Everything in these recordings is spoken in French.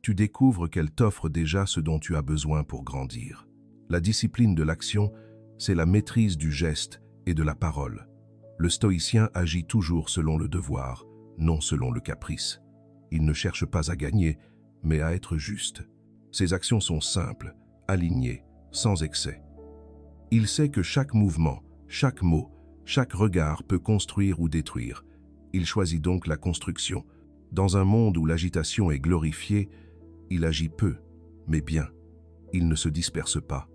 tu découvres qu'elle t'offre déjà ce dont tu as besoin pour grandir. La discipline de l'action, c'est la maîtrise du geste et de la parole. Le stoïcien agit toujours selon le devoir, non selon le caprice. Il ne cherche pas à gagner, mais à être juste. Ses actions sont simples, alignées, sans excès. Il sait que chaque mouvement, chaque mot, chaque regard peut construire ou détruire. Il choisit donc la construction. Dans un monde où l'agitation est glorifiée, il agit peu, mais bien. Il ne se disperse pas.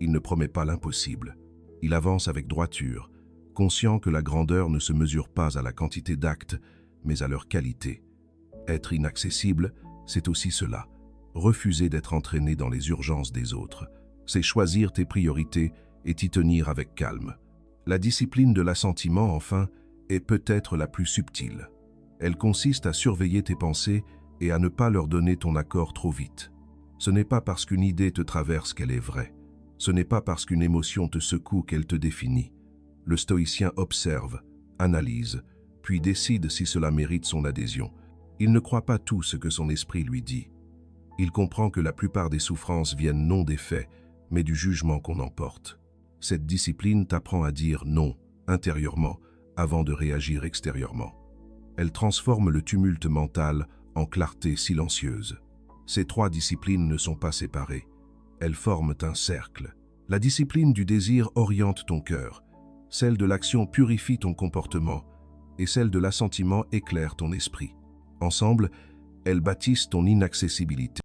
Il ne promet pas l'impossible. Il avance avec droiture, conscient que la grandeur ne se mesure pas à la quantité d'actes, mais à leur qualité. Être inaccessible, c'est aussi cela. Refuser d'être entraîné dans les urgences des autres. C'est choisir tes priorités et t'y tenir avec calme. La discipline de l'assentiment, enfin, est peut-être la plus subtile. Elle consiste à surveiller tes pensées et à ne pas leur donner ton accord trop vite. Ce n'est pas parce qu'une idée te traverse qu'elle est vraie. Ce n'est pas parce qu'une émotion te secoue qu'elle te définit. Le stoïcien observe, analyse, puis décide si cela mérite son adhésion. Il ne croit pas tout ce que son esprit lui dit. Il comprend que la plupart des souffrances viennent non des faits, mais du jugement qu'on en porte. Cette discipline t'apprend à dire non, intérieurement, avant de réagir extérieurement. Elle transforme le tumulte mental en clarté silencieuse. Ces trois disciplines ne sont pas séparées. Elles forment un cercle. La discipline du désir oriente ton cœur. Celle de l'action purifie ton comportement. Et celle de l'assentiment éclaire ton esprit. Ensemble, elles bâtissent ton inaccessibilité.